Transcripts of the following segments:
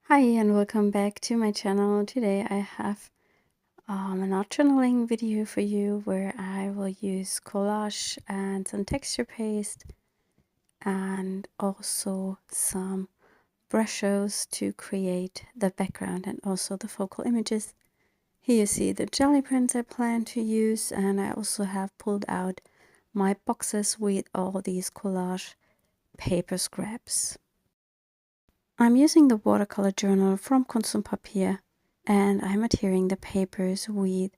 Hi and welcome back to my channel. Today I have an art journaling video for you where I will use collage and some texture paste and also some brushos to create the background and also the focal images. Here you see the jelly prints I plan to use, and I also have pulled out my boxes with all these collage paper scraps. I'm using the watercolor journal from Kunst Papier, and I'm adhering the papers with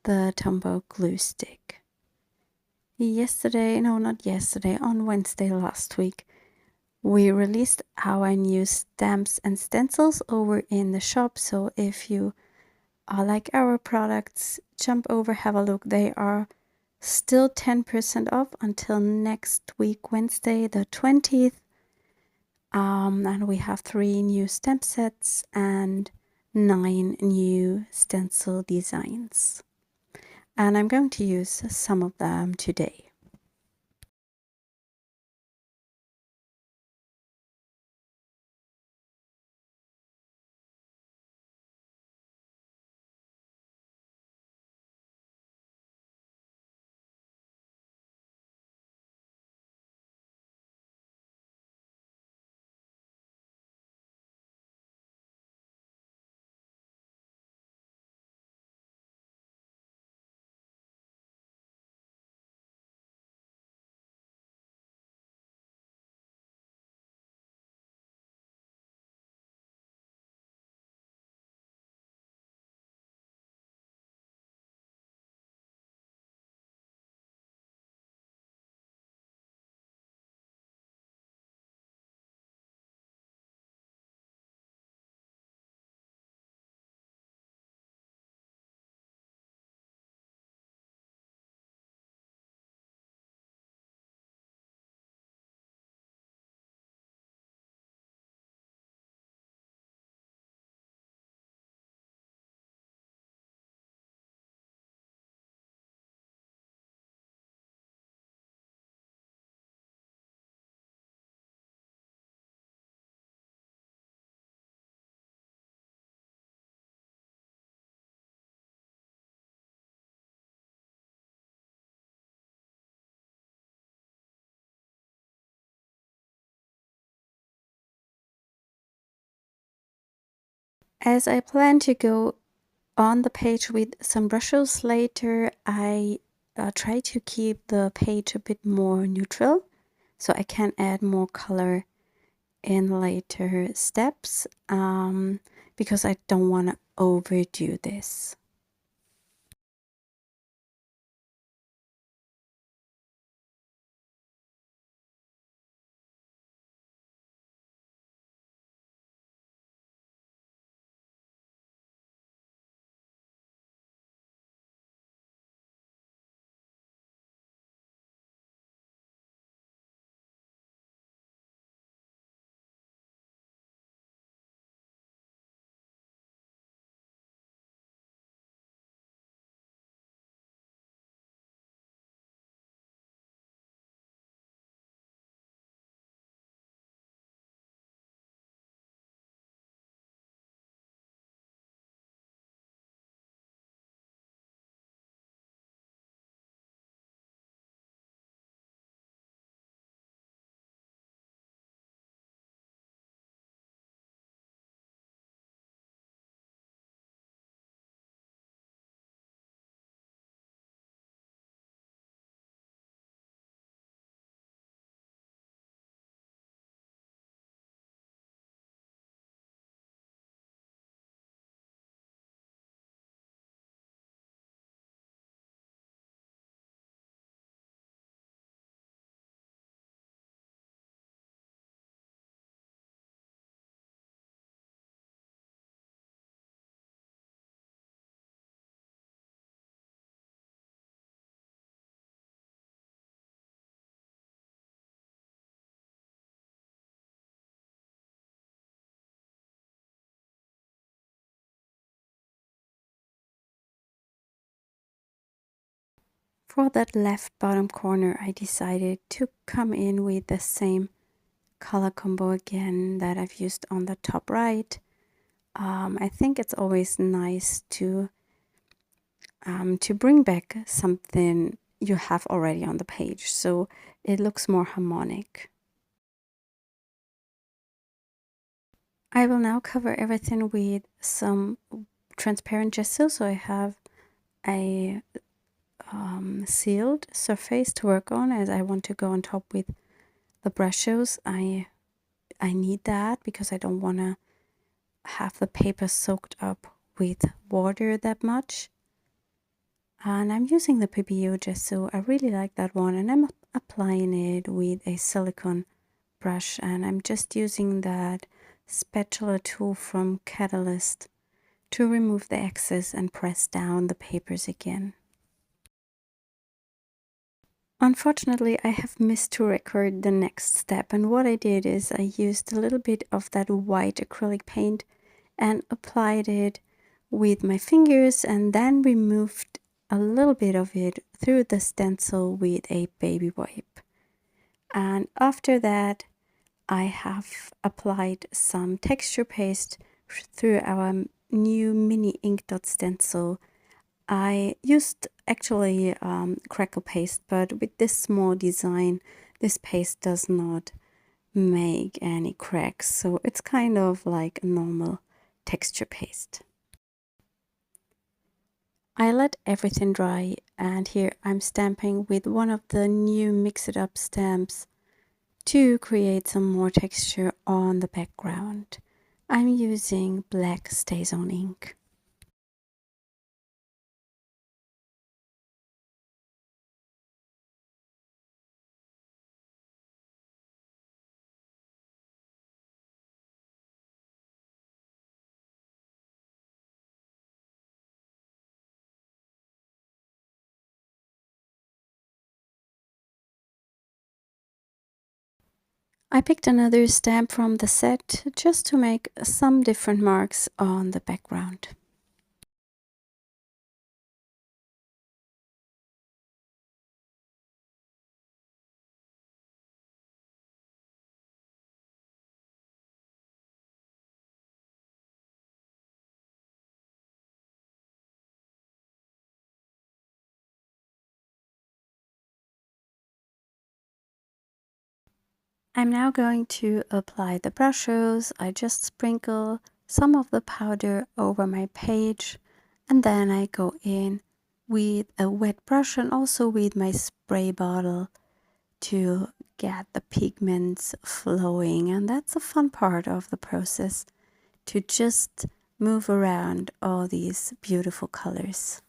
the Tombow glue stick. On Wednesday last week, we released our new stamps and stencils over in the shop. So if you like our products, jump over, have a look. They are still 10% off until next week, Wednesday the 20th. And we have 3 new stamp sets and 9 new stencil designs. And I'm going to use some of them today. As I plan to go on the page with some brushes later, I try to keep the page a bit more neutral so I can add more color in later steps, because I don't want to overdo this. For that left bottom corner, I decided to come in with the same color combo again that I've used on the top right. I think it's always nice to bring back something you have already on the page, so it looks more harmonic. I will now cover everything with some transparent gesso, so I have a sealed surface to work on, as I want to go on top with the Brushos. I need that because I don't want to have the paper soaked up with water that much. And I'm using the PBO gesso. I really like that one, and I'm applying it with a silicone brush, and I'm just using that spatula tool from Catalyst to remove the excess and press down the papers again. Unfortunately, I have missed to record the next step, and what I did is I used a little bit of that white acrylic paint and applied it with my fingers, and then removed a little bit of it through the stencil with a baby wipe. And after that, I have applied some texture paste through our new mini ink dot stencil. I used actually crackle paste, but with this small design, this paste does not make any cracks, so it's kind of like a normal texture paste. I let everything dry, and here I'm stamping with one of the new Mix It Up stamps to create some more texture on the background. I'm using black StazOn ink. I picked another stamp from the set just to make some different marks on the background. I'm now going to apply the Brushos. I just sprinkle some of the powder over my page, and then I go in with a wet brush and also with my spray bottle to get the pigments flowing. And that's a fun part of the process, to just move around all these beautiful colors.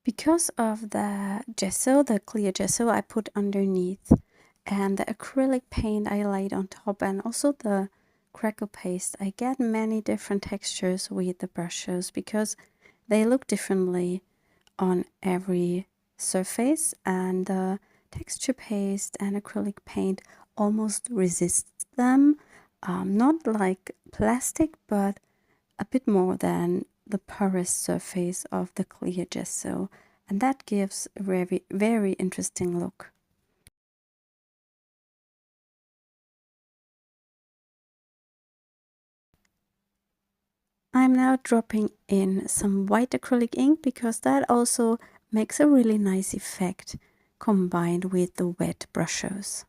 Because of the gesso, the clear gesso I put underneath, and the acrylic paint I laid on top, and also the crackle paste, I get many different textures with the brushes because they look differently on every surface, and the texture paste and acrylic paint almost resists them. Not like plastic, but a bit more than the porous surface of the clear gesso. And that gives a very, very interesting look. I'm now dropping in some white acrylic ink because that also makes a really nice effect combined with the wet brushos.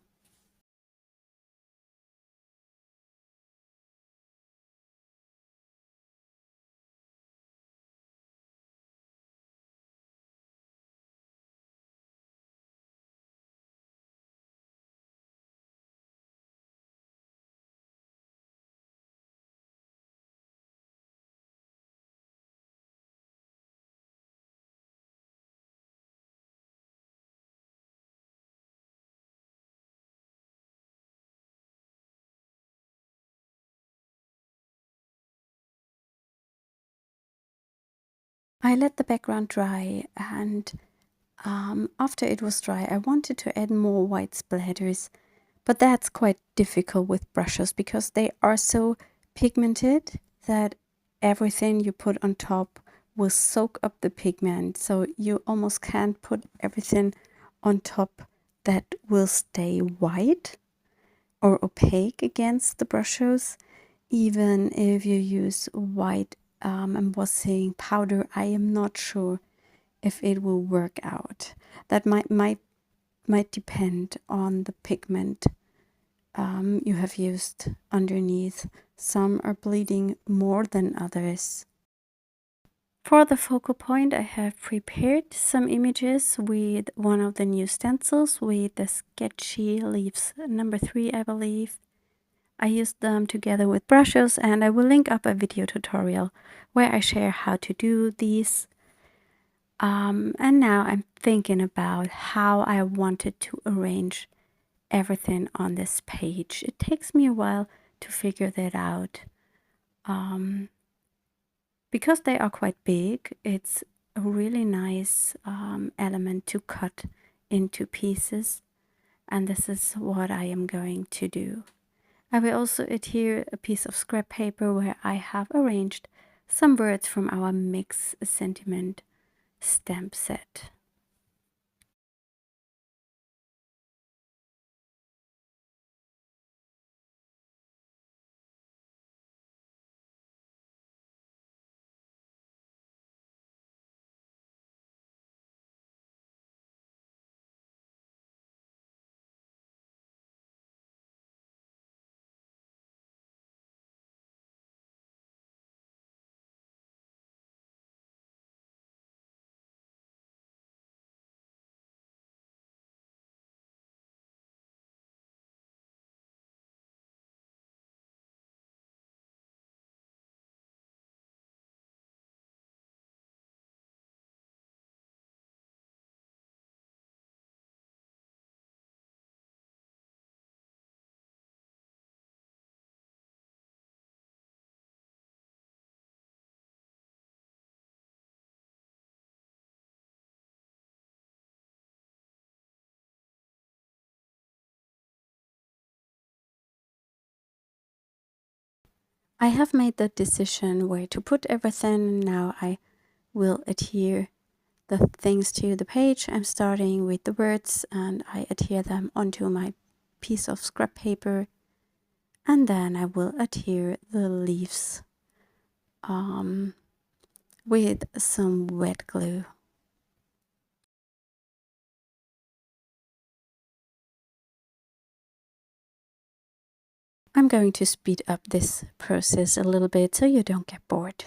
I let the background dry, and after it was dry I wanted to add more white splatters, but that's quite difficult with brushes because they are so pigmented that everything you put on top will soak up the pigment, so you almost can't put everything on top that will stay white or opaque against the brushes. Even if you use white embossing powder, I am not sure if it will work out. That might depend on the pigment you have used underneath. Some are bleeding more than others. For the focal point, I have prepared some images with one of the new stencils with the sketchy leaves number 3, I believe. I used them together with brushes, and I will link up a video tutorial where I share how to do these. And now I'm thinking about how I wanted to arrange everything on this page. It takes me a while to figure that out. Because they are quite big, it's a really nice element to cut into pieces. And this is what I am going to do. I will also adhere a piece of scrap paper where I have arranged some words from our Mix Sentiment stamp set. I have made the decision where to put everything. Now I will adhere the things to the page. I'm starting with the words and I adhere them onto my piece of scrap paper, and then I will adhere the leaves with some wet glue. I'm going to speed up this process a little bit so you don't get bored.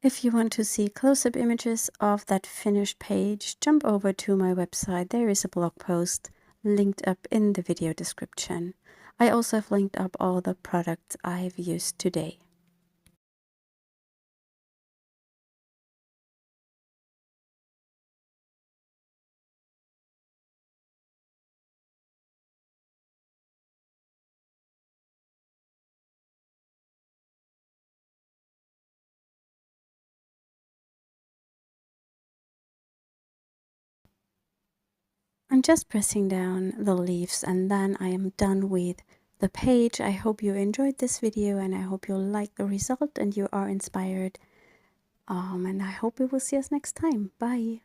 If you want to see close-up images of that finished page, jump over to my website. There is a blog post linked up in the video description. I also have linked up all the products I've used today. I'm just pressing down the leaves and then I am done with the page. I hope you enjoyed this video and I hope you'll like the result and you are inspired. And I hope we will see us next time. Bye.